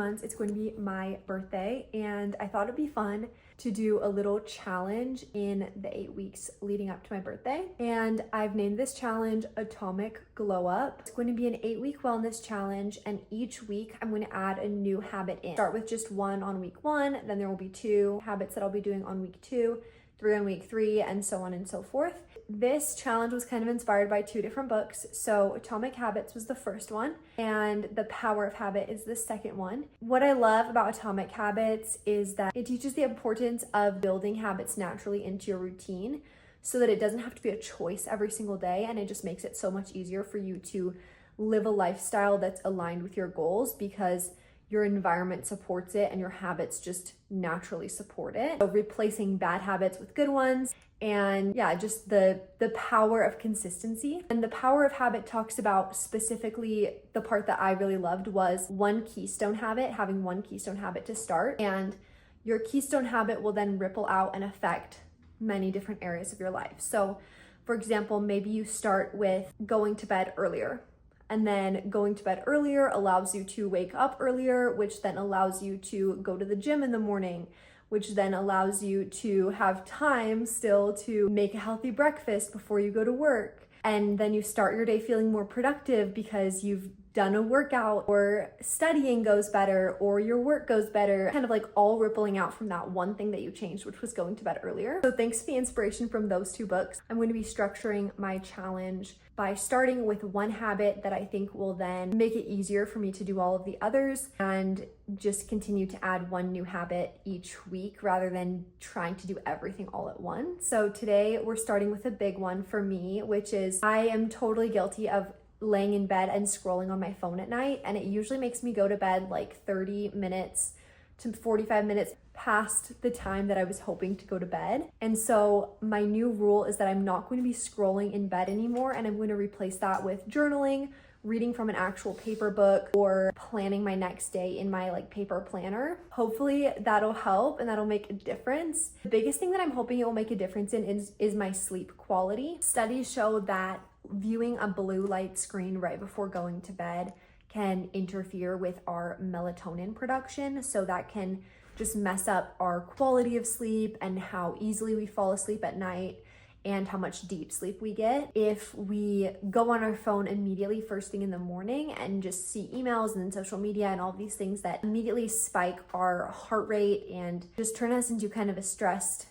months, it's going to be my birthday, and I thought it'd be fun to do a little challenge in the 8 weeks leading up to my birthday. And I've named this challenge Atomic Glow Up. It's going to be an 8-week wellness challenge, and each week I'm going to add a new habit in. Start with just one on week 1, then there will be 2 habits that I'll be doing on week 2, 3 on week 3, and so on and so forth. This challenge was kind of inspired by 2 different books. So Atomic Habits was the first one, and The Power of Habit is the second one. What I love about Atomic Habits is that it teaches the importance of building habits naturally into your routine so that it doesn't have to be a choice every single day, and it just makes it so much easier for you to live a lifestyle that's aligned with your goals because your environment supports it and your habits just naturally support it. So replacing bad habits with good ones, and yeah, just the power of consistency. And The Power of Habit talks about specifically the part that I really loved was one keystone habit, having one keystone habit to start. And your keystone habit will then ripple out and affect many different areas of your life. So for example, maybe you start with going to bed earlier. And then going to bed earlier allows you to wake up earlier, which then allows you to go to the gym in the morning, which then allows you to have time still to make a healthy breakfast before you go to work. And then you start your day feeling more productive because you've done a workout, or studying goes better, or your work goes better, kind of like all rippling out from that one thing that you changed, which was going to bed earlier. So thanks to the inspiration from those 2 books, I'm going to be structuring my challenge by starting with one habit that I think will then make it easier for me to do all of the others, and just continue to add one new habit each week rather than trying to do everything all at once. So today we're starting with a big one for me, which is I am totally guilty of laying in bed and scrolling on my phone at night, and it usually makes me go to bed like 30 minutes to 45 minutes past the time that I was hoping to go to bed. And so my new rule is that I'm not going to be scrolling in bed anymore, and I'm going to replace that with journaling, reading from an actual paper book, or planning my next day in my paper planner. Hopefully that'll help and that'll make a difference. The biggest thing that I'm hoping it will make a difference in is my sleep quality. Studies show that viewing a blue light screen right before going to bed can interfere with our melatonin production, so that can just mess up our quality of sleep and how easily we fall asleep at night and how much deep sleep we get. If we go on our phone immediately first thing in the morning and just see emails and then social media and all these things that immediately spike our heart rate and just turn us into kind of a stressed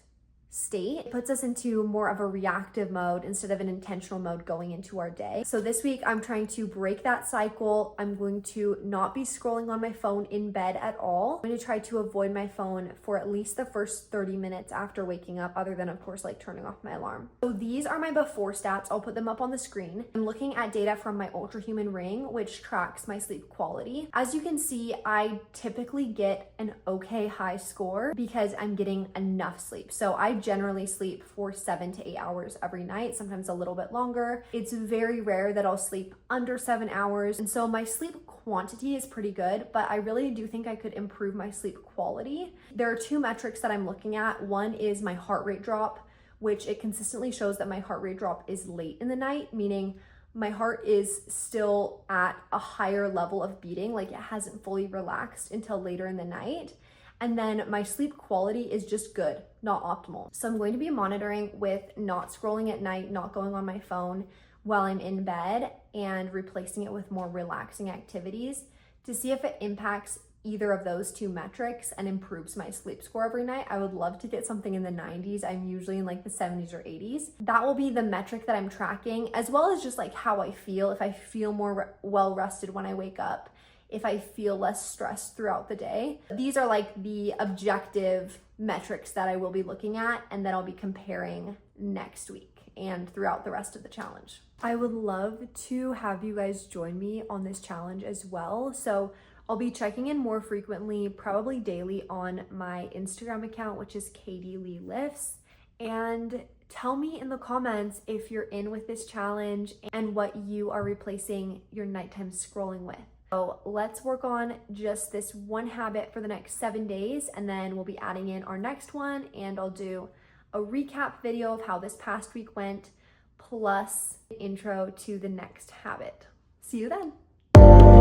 state, it puts us into more of a reactive mode instead of an intentional mode going into our day. So this week I'm trying to break that cycle. I'm going to not be scrolling on my phone in bed at all. I'm going to try to avoid my phone for at least the first 30 minutes after waking up, other than of course turning off my alarm. So these are my before stats. I'll put them up on the screen. I'm looking at data from my Ultrahuman ring, which tracks my sleep quality. As you can see, I typically get an okay high score because I'm getting enough sleep. So I generally sleep for 7 to 8 hours every night, sometimes a little bit longer. It's very rare that I'll sleep under 7 hours. And so my sleep quantity is pretty good, but I really do think I could improve my sleep quality. There are 2 metrics that I'm looking at. One is my heart rate drop, which it consistently shows that my heart rate drop is late in the night, meaning my heart is still at a higher level of beating, like it hasn't fully relaxed until later in the night. And then my sleep quality is just good, not optimal. So I'm going to be monitoring with not scrolling at night, not going on my phone while I'm in bed, and replacing it with more relaxing activities to see if it impacts either of those 2 metrics and improves my sleep score every night. I would love to get something in the 90s. I'm usually in the 70s or 80s. That will be the metric that I'm tracking, as well as just how I feel. If I feel more well rested when I wake up, if I feel less stressed throughout the day. These are the objective metrics that I will be looking at and that I'll be comparing next week and throughout the rest of the challenge. I would love to have you guys join me on this challenge as well. So I'll be checking in more frequently, probably daily, on my Instagram account, which is Katie Lee Lifts. And tell me in the comments if you're in with this challenge and what you are replacing your nighttime scrolling with. So let's work on just this one habit for the next 7 days, and then we'll be adding in our next one, and I'll do a recap video of how this past week went, plus intro to the next habit. See you then.